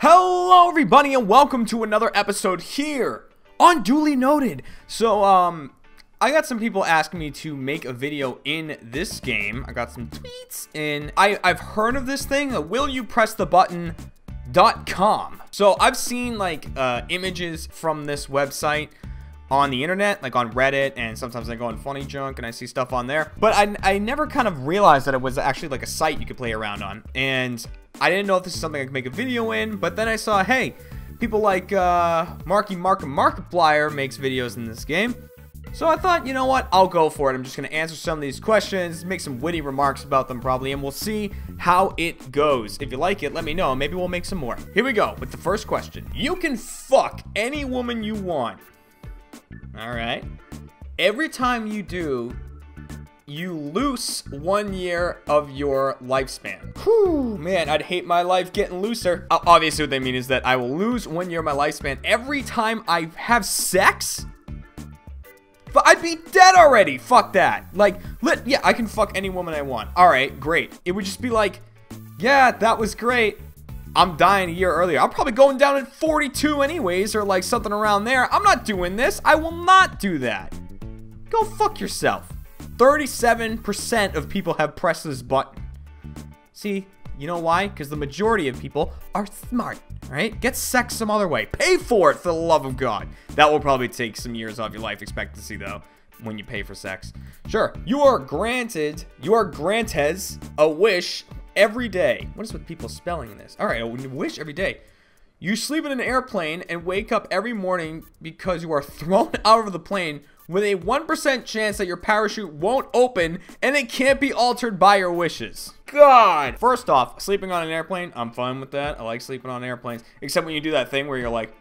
Hello everybody and welcome to another episode here on Duly Noted. So I got some people asking me to make a video in this game. I got some tweets and I've heard of this thing, will you press the button.com. So I've seen like images from this website on the internet, like on Reddit, and sometimes I go on Funny Junk and I see stuff on there, but I never kind of realized that it was actually like a site you could play around on, and I didn't know if this is something I could make a video in. But then I saw, hey, people like Markiplier makes videos in this game, so I thought, you know what, I'll go for it. I'm just gonna answer some of these questions, make some witty remarks about them probably, and we'll see how it goes. If you like it, let me know, maybe we'll make some more. Here we go with the first question. You can fuck any woman you want. Alright. Every time you do, you lose 1 year of your lifespan. Whew, man, I'd hate my life getting looser. Obviously, what they mean is that I will lose 1 year of my lifespan every time I have sex? But I'd be dead already. Fuck that. Like, yeah, I can fuck any woman I want. Alright, great. It would just be like, yeah, that was great. I'm dying a year earlier. I'm probably going down at 42 anyways, or like something around there. I'm not doing this. I will not do that. Go fuck yourself. 37% of people have pressed this button. See, you know why? Because the majority of people are smart, right? Get sex some other way. Pay for it, for the love of God. That will probably take some years off your life expectancy, though, when you pay for sex. Sure, you are granted a wish every day. What is with people spelling this? All right, a wish every day. You sleep in an airplane and wake up every morning because you are thrown out of the plane with a 1% chance that your parachute won't open and it can't be altered by your wishes. God. First off, sleeping on an airplane, I'm fine with that. I like sleeping on airplanes, except when you do that thing where you're like,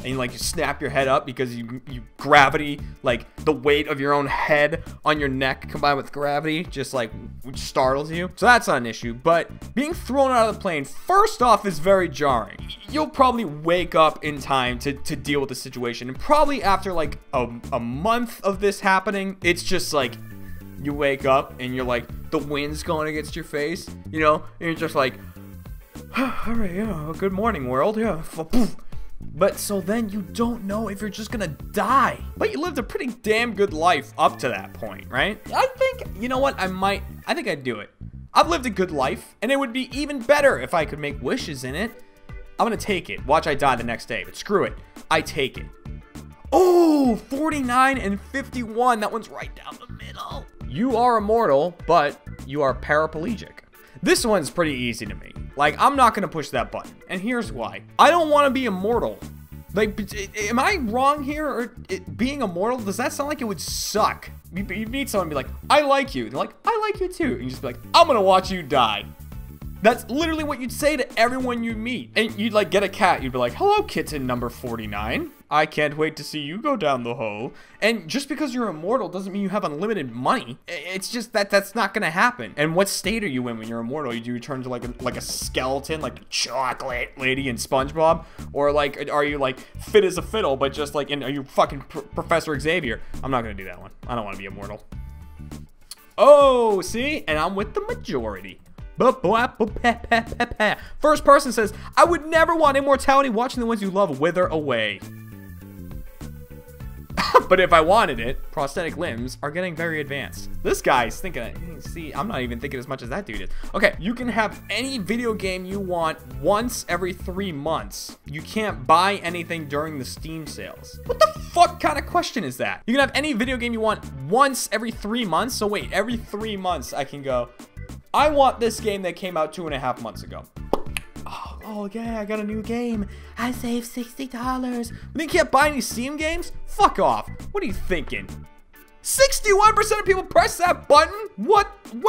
and like you snap your head up because you gravity, like the weight of your own head on your neck combined with gravity just like startles you. So that's not an issue, but being thrown out of the plane, first off, is very jarring. You'll probably wake up in time to deal with the situation, and probably after like a month of this happening, it's just like you wake up and you're like, the wind's going against your face, you know, and you're just like, all right, yeah, good morning world, yeah. But so then you don't know if you're just gonna die. But you lived a pretty damn good life up to that point, right? I think, you know what, I think I'd do it. I've lived a good life, and it would be even better if I could make wishes in it. I'm gonna take it. Watch I die the next day, but screw it. I take it. Oh, 49 and 51. That one's right down the middle. You are immortal, but you are paraplegic. This one's pretty easy to me. Like, I'm not gonna push that button, and here's why. I don't want to be immortal. Like, am I wrong here? Or being immortal, does that sound like it would suck? You meet someone and be like, I like you. They're like, I like you too. And you just be like, I'm gonna watch you die. That's literally what you'd say to everyone you meet. And you'd like get a cat. You'd be like, hello, kitten number 49. I can't wait to see you go down the hole. And just because you're immortal doesn't mean you have unlimited money. It's just that's not gonna happen. And what state are you in when you're immortal? Do you turn to like a skeleton, like the chocolate lady in SpongeBob? Or like, are you like fit as a fiddle, but just like, are you fucking Professor Xavier? I'm not gonna do that one. I don't want to be immortal. Oh, see? And I'm with the majority. First person says, I would never want immortality, watching the ones you love wither away. But if I wanted it, prosthetic limbs are getting very advanced. This guy's thinking, see, I'm not even thinking as much as that dude is. Okay, you can have any video game you want once every 3 months. You can't buy anything during the Steam sales. What the fuck kind of question is that? You can have any video game you want once every 3 months? So wait, every 3 months I can go, I want this game that came out 2.5 months ago. Oh yeah, I got a new game. I saved $60. But you can't buy any Steam games? Fuck off. What are you thinking? 61% of people press that button? What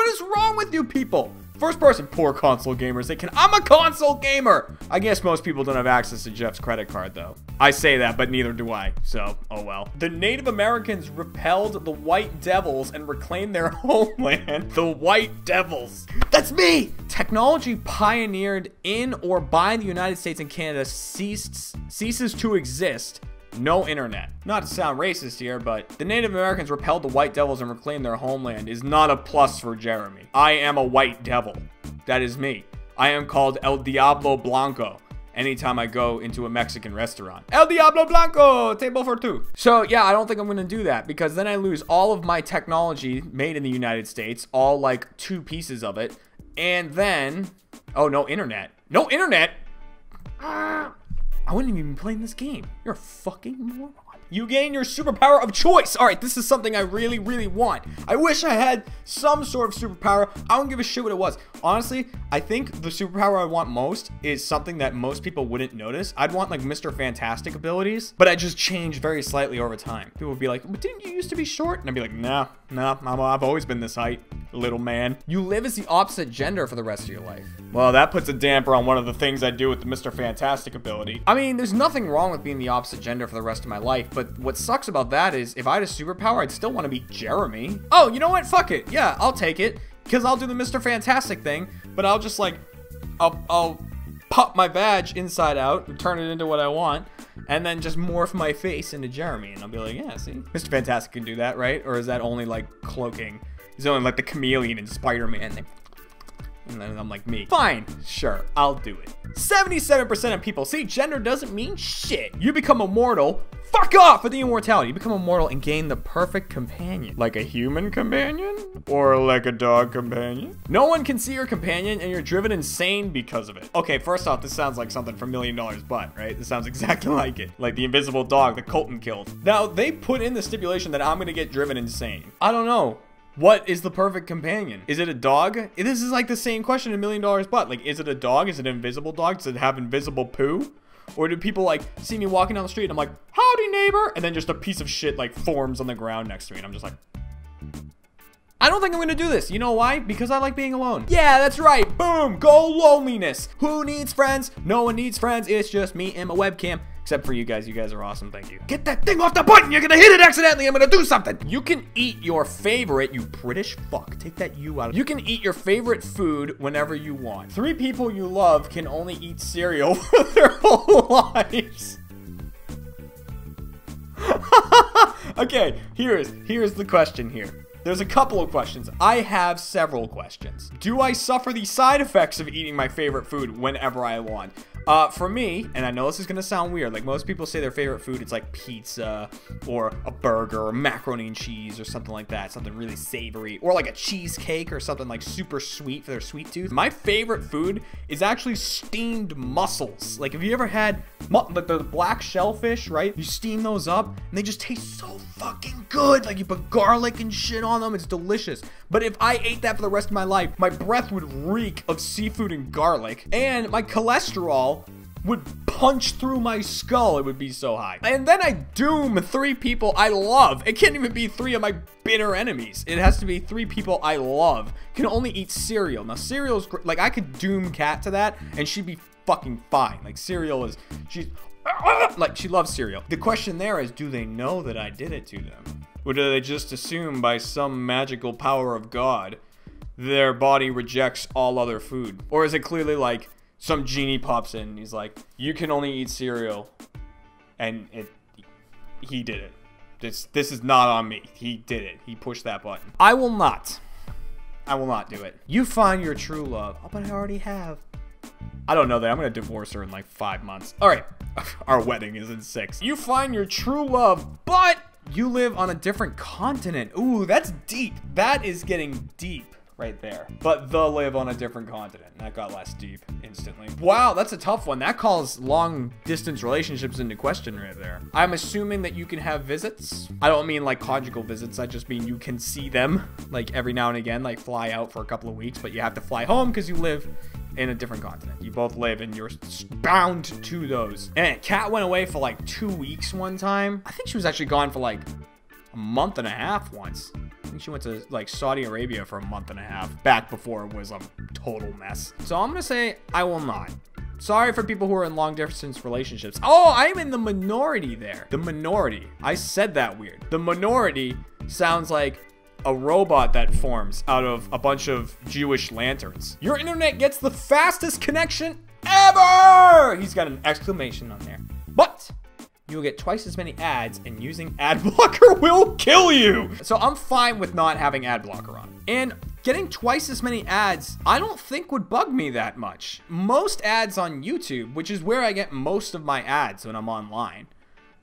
is wrong with you people? First person, poor console gamers. I'm a console gamer. I guess most people don't have access to Jeff's credit card though. I say that, but neither do I. So, oh well. The Native Americans repelled the White Devils and reclaimed their homeland. The White Devils. That's me. Technology pioneered in or by the United States and Canada ceases to exist. No internet. Not to sound racist here, but the Native Americans repelled the White Devils and reclaimed their homeland is not a plus for Jeremy. I am a white devil. That is me. I am called El Diablo Blanco anytime I go into a Mexican restaurant. El Diablo Blanco, table for two. So yeah, I don't think I'm gonna do that because then I lose all of my technology made in the United States, all like 2 pieces of it. And then, oh, no internet. No internet? I wouldn't even be playing this game. You're a fucking moron. You gain your superpower of choice. All right, this is something I really, really want. I wish I had some sort of superpower. I don't give a shit what it was. Honestly, I think the superpower I want most is something that most people wouldn't notice. I'd want like Mr. Fantastic abilities, but I just change very slightly over time. People would be like, but didn't you used to be short? And I'd be like, no, I've always been this height, little man. You live as the opposite gender for the rest of your life. Well, that puts a damper on one of the things I do with the Mr. Fantastic ability. I mean, there's nothing wrong with being the opposite gender for the rest of my life, but what sucks about that is if I had a superpower, I'd still want to be Jeremy. Oh, you know what? Fuck it. Yeah, I'll take it because I'll do the Mr. Fantastic thing, but I'll just like, I'll pop my badge inside out and turn it into what I want and then just morph my face into Jeremy. And I'll be like, yeah, see, Mr. Fantastic can do that, right? Or is that only like cloaking? He's only like the chameleon in Spider-Man. And then I'm like, me. Fine, sure, I'll do it. 77% of people see gender doesn't mean shit. You become immortal. Fuck off with the immortality. You become immortal and gain the perfect companion. Like a human companion? Or like a dog companion? No one can see your companion and you're driven insane because of it. Okay, first off, this sounds like something from $1 Million Butt, right? This sounds exactly like it. Like the invisible dog that Colton killed. Now, they put in the stipulation that I'm gonna get driven insane. I don't know. What is the perfect companion? Is it a dog? This is like the same question in $1 Million Butt. Like, is it a dog? Is it an invisible dog? Does it have invisible poo? Or do people like see me walking down the street and I'm like, howdy neighbor? And then just a piece of shit like forms on the ground next to me. And I'm just like, I don't think I'm gonna do this. You know why? Because I like being alone. Yeah, that's right. Boom, go loneliness. Who needs friends? No one needs friends. It's just me and my webcam. Except for you guys. You guys are awesome. Thank you. Get that thing off the button. You're gonna hit it accidentally. I'm gonna do something. You can eat your favorite, you British fuck. Take that you out. You can eat your favorite food whenever you want. 3 people you love can only eat cereal for their whole lives. Okay, here's the question here. There's a couple of questions. I have several questions. Do I suffer the side effects of eating my favorite food whenever I want? For me, and I know this is gonna sound weird, like most people say their favorite food, it's like pizza or a burger or macaroni and cheese or something like that, something really savory, or like a cheesecake or something like super sweet for their sweet tooth. My favorite food is actually steamed mussels. Like, have you ever had like the black shellfish, right? You steam those up and they just taste so fucking good. Like, you put garlic and shit on them, it's delicious. But if I ate that for the rest of my life, my breath would reek of seafood and garlic, and my cholesterol would punch through my skull. It would be so high. And then I doom 3 people I love. It can't even be 3 of my bitter enemies. It has to be 3 people I love. Can only eat cereal. Now, cereal's like, I could doom Kat to that and she'd be fucking fine. Like, cereal is, she's like, she loves cereal. The question there is, do they know that I did it to them? Or do they just assume by some magical power of God their body rejects all other food? Or is it clearly like some genie pops in and he's like, you can only eat cereal, and he did it. This is not on me. He did it. He pushed that button. I will not do it. You find your true love. Oh, but I already have. I don't know that. I'm gonna divorce her in like 5 months. All right, our wedding is in 6. You find your true love, but you live on a different continent. Ooh, that's deep. That is getting deep right there. But they'll live on a different continent. That got less deep instantly. Wow, that's a tough one. That calls long distance relationships into question right there. I'm assuming that you can have visits. I don't mean like conjugal visits. I just mean you can see them like every now and again, like fly out for a couple of weeks, but you have to fly home because you live in a different continent. You both live and you're bound to those. And Kat went away for like 2 weeks one time. I think she was actually gone for like a month and a half once. I think she went to like Saudi Arabia for a month and a half back before it was a total mess. So I'm gonna say I will not. Sorry for people who are in long distance relationships. Oh, I'm in the minority there. The minority. I said that weird. The minority sounds like a robot that forms out of a bunch of Jewish lanterns. Your internet gets the fastest connection ever! He's got an exclamation on there. But you'll get twice as many ads, and using ad blocker will kill you. So I'm fine with not having ad blocker on. And getting twice as many ads, I don't think would bug me that much. Most ads on YouTube, which is where I get most of my ads when I'm online.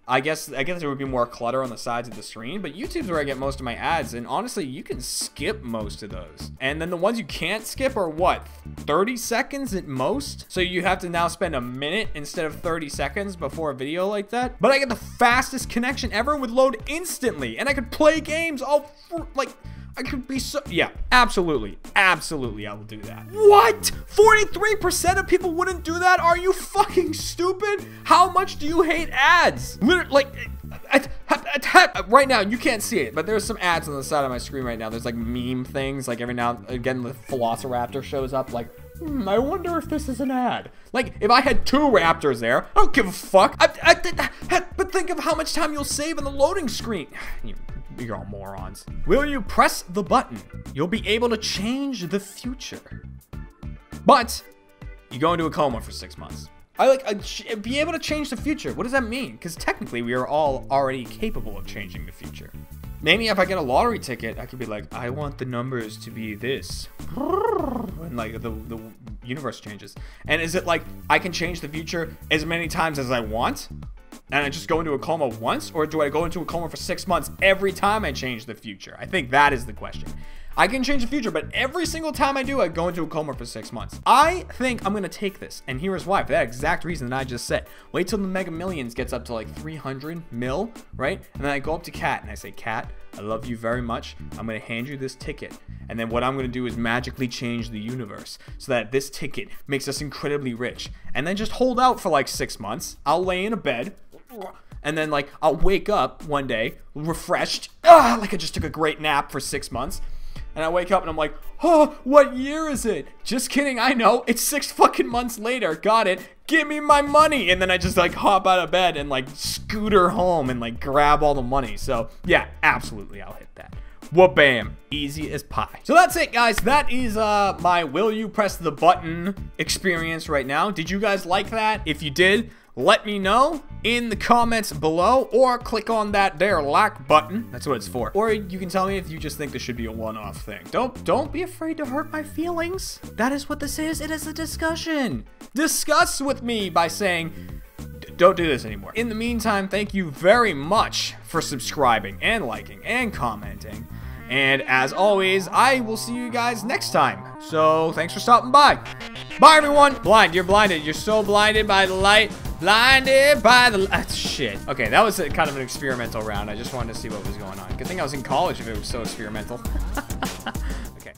I guess there would be more clutter on the sides of the screen, but YouTube's where I get most of my ads, and honestly, you can skip most of those. And then the ones you can't skip are what, 30 seconds at most? So you have to now spend a minute instead of 30 seconds before a video like that. But I get the fastest connection ever, would load instantly, and I could play games all like, I could be so, yeah, absolutely, absolutely, I will do that. What? 43% of people wouldn't do that? Are you fucking stupid? How much do you hate ads? Literally, like, right now, you can't see it, but there's some ads on the side of my screen right now. There's like meme things, like every now and again, the Velociraptor shows up, like, I wonder if this is an ad. Like, if I had 2 raptors there, I don't give a fuck. But think of how much time you'll save on the loading screen. You're all morons. Will you press the button? You'll be able to change the future. But you go into a coma for 6 months. Be able to change the future. What does that mean? Because technically we are all already capable of changing the future. Maybe if I get a lottery ticket, I could be like, I want the numbers to be this. And like the universe changes. And is it like I can change the future as many times as I want? And I just go into a coma once? Or do I go into a coma for 6 months every time I change the future? I think that is the question. I can change the future, but every single time I do, I go into a coma for 6 months. I think I'm going to take this. And here's why. For that exact reason that I just said. Wait till the Mega Millions gets up to like 300 mil, right? And then I go up to Kat and I say, Kat, I love you very much. I'm going to hand you this ticket. And then what I'm going to do is magically change the universe so that this ticket makes us incredibly rich. And then just hold out for like 6 months. I'll lay in a bed. And then like I'll wake up one day refreshed. Like I just took a great nap for 6 months. And I wake up and I'm like, oh, what year is it? Just kidding, I know. It's 6 fucking months later. Got it. Give me my money. And then I just like hop out of bed and like scooter home and like grab all the money. So yeah, absolutely, I'll hit that. Wha-bam. Easy as pie. So that's it, guys. That is my will you press the button experience right now. Did you guys like that? If you did, let me know in the comments below, or click on that there like button. That's what it's for. Or you can tell me if you just think this should be a one-off thing. Don't be afraid to hurt my feelings. That is what this is. It is a discussion. Discuss with me by saying, don't do this anymore. In the meantime, thank you very much for subscribing and liking and commenting. And as always, I will see you guys next time. So thanks for stopping by. Bye, everyone. Blind. You're blinded. You're so blinded by the light. Blinded by the light. Shit. Okay, that was kind of an experimental round. I just wanted to see what was going on. Good thing I was in college if it was so experimental.